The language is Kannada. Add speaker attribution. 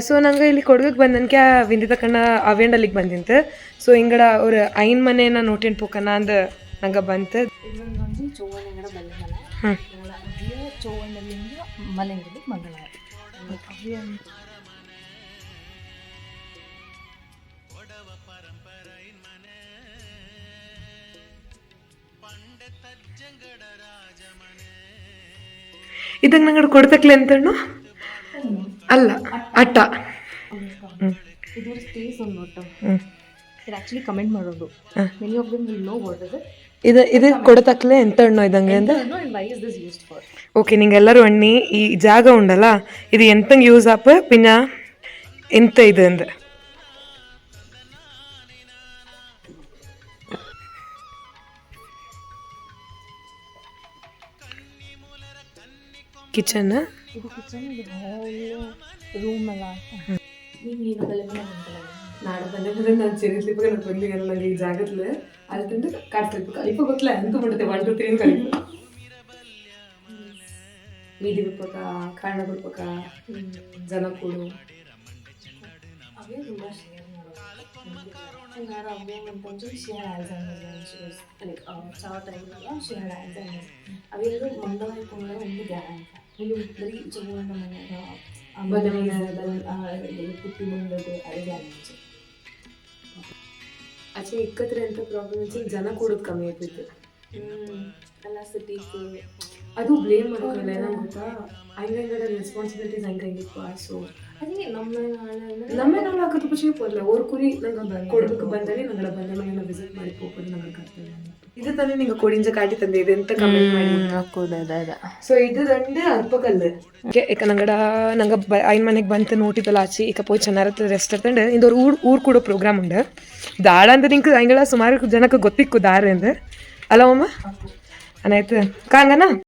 Speaker 1: ಸೊ ನಂಗೆ ಇಲ್ಲಿ ಕೊಡಗಕ್ಕೆ ಬಂದನ್ಕೆ ವಿಂದಿತ ಕಣ್ಣ ಅವೇಂಡಲ್ಲಿಗೆ ಬಂದಿಂತು. ಸೊ ಹಿಂಗಡ ಅವ್ರ ಐನ್ ಮನೇನ ನೋಟೇನು ಪೋಕನ ಅಂದ ನಂಗೆ ಬಂತು.
Speaker 2: ಇದೊಂದು ಚೌವಣ್ಣಗಡ ಬಲ್ಲಮಲ ಅವಿಯ ಚೌವಣ್ಣಲಿಂದ ಮಲೆಂಗಲಿಗೆ ಮಂಗಳವಾರ ಅವಿಯ
Speaker 1: ಇದಂಗೆ ನಂಗಡೆ ಕೊಡ್ತಕ್ಲೆ ಅಂತಣ್ಣು ಅಲ್ಲ ಅಟ್ಟ
Speaker 2: ಇದು ಸ್ಟೇಸ್ ಒಂದು ನೋಟು ಇದು ಆ್ಯಕ್ಚುಲಿ ಕಮೆಂಟ್ ಮಾಡೋದು many of them will know what is
Speaker 1: ಇದು ಕೊಡತಕ್ಲೆ ಎಂತ ಹಣ್ಣು ಇದಂಗೆ ಅಂದ.
Speaker 2: And why is this used for.
Speaker 1: Okay ನಿಂಗೆಲ್ಲರೂ ಅಣ್ಣಿ ಈ ಜಾಗ ಉಂಡಲ್ಲ ಇದು ಎಂತಂಗೆ ಯೂಸ್ ಆಪ ಪಿನ್ನ ಎಂತ ಇದು ಅಂದ. ಕಿಚನ್
Speaker 2: ಇದು ಕಿಚನ್, ಇದು ಹಾಲ್, ರೂಮ್ ಎಲ್ಲ ನೀನು ಬಲ್ಲಮಲ
Speaker 1: ನಾಳೆ ಬಂದ ನಾನು ಸೇರಿಸ್ಲಿಪ್ಪ ನಾನು ಬಂದಿಲ್ಲ ನನಗೆ ಈ ಜಾಗದಲ್ಲಿ ಅಲ್ತಂದು ಕಾಡ್ಸ್ಲಿಪ್ಪ ಕಲಿಪ ಗೊತ್ತಲ್ಲ ಅಂತ ಮಾಡುತ್ತೆ 1 2 3 ಕಲಿಪ వీధి ಬಿಡ್ಬೇಕ ಕಾರಣ ಬಿಡ್ಬೇಕ ಜನ ಕೊಡು
Speaker 2: ಅವೇ ತುಂಬ ಶೇರ್ ಮಾಡೋದು ಯಾರು ಅವೇ ಅಂತಂದು ಶೇರ್ ಆಲ್ಝೈಮರ್ಸ್ ಲೈಕ್ ಚಾವ ಟೈಮೆಲ್ಲ ಶೇರ್ ಆಲ್ಝೈಮರ್ಸ್ ಅವೆಲ್ಲರೂ ಮಂದವಾಯ್ಕೊಂಡ್ರೆ ಒಂದು ಗ್ಯಾರಂಟಿ ಇಲ್ಲಿ ಬರೀ ಚೌವಣ್ಣ ಮನೆಯಾಗ ಪುಟ್ಟಿ ಮುಂದದು ಅದೇ ಗ್ಯಾರಂಟಿ.
Speaker 1: ಆಚೆ ಇಕ್ಕತ್ರೆ ಅಂತ ಪ್ರಾಬ್ಲಮ್ ಇತ್ತು ಜನ ಕೊಡೋದು ಕಮ್ಮಿ ಆಗ್ತಿತ್ತು.
Speaker 2: ಎಲ್ಲ ಸಿಟಿಗೆ
Speaker 1: ಅದು ಬ್ಲೇಮ್ ಮಾಡೋಲ್ಲ ಏನೋ ಗೊತ್ತಾ ಹಂಗೆ ರೆಸ್ಪಾನ್ಸಿಬಿಲಿಟೀಸ್ ಹಂಗಿತ್ತು. ಸೊ
Speaker 2: ಅದೇ
Speaker 1: ನಮ್ಮ ನಾಳೆ ಹಾಕೋದು ಖುಷಿ ಪೋರ್ಲ ಅವ್ರ ಕುರಿ ನಂಗೆ ಕೊಡಬೇಕು ಬಂದರೆ ನಂಗೆ ಬಂದ ಮನೆಯನ್ನು ವಿಸಿಟ್ ಮಾಡಿ ಹೋಗೋದು ನಂಗೆ ಕರ್ತವ್ಯ. ಇದು ತಾನೇ ನಿಂಗೆ ಕೊಡಿಂಜ ಕಾಟಿ ತಂದೆ ಇದೆ ಅಂತ ಕಮೆಂಟ್ ಮಾಡಿ
Speaker 2: ಹಾಕೋದ.
Speaker 1: ಸೊ ಇದು ದಂಡೆ ಅರ್ಪಕಲ್ಲು ಈಗ ನಂಗೆ ಐನ್ ಮನೆಗೆ ಬಂತು ನೋಟಿದ್ದಲ್ಲ ಆಚೆ ಈಗ ಪೋಯ್ ಚೆನ್ನಾಗಿರುತ್ತೆ ರೆಸ್ಟ್ ಇರ್ತಂಡು ಇಂದವ್ರು ಊರು ಕೂಡೋ ಪ್ರೋಗ್ರಾಮ್ ಉಂಡು ದಾಳ ಅಂತ ನಿಂಗೆ ಹಂಗೆಲ್ಲ ಸುಮಾರು ಜನಕ್ಕೆ ಗೊತ್ತಿಕ್ಕು ದಾರ ಅಂದು ಅಲ್ಲ ಅಮ್ಮ ಅನಾಯ್ತು ಕಾಂಗನಾ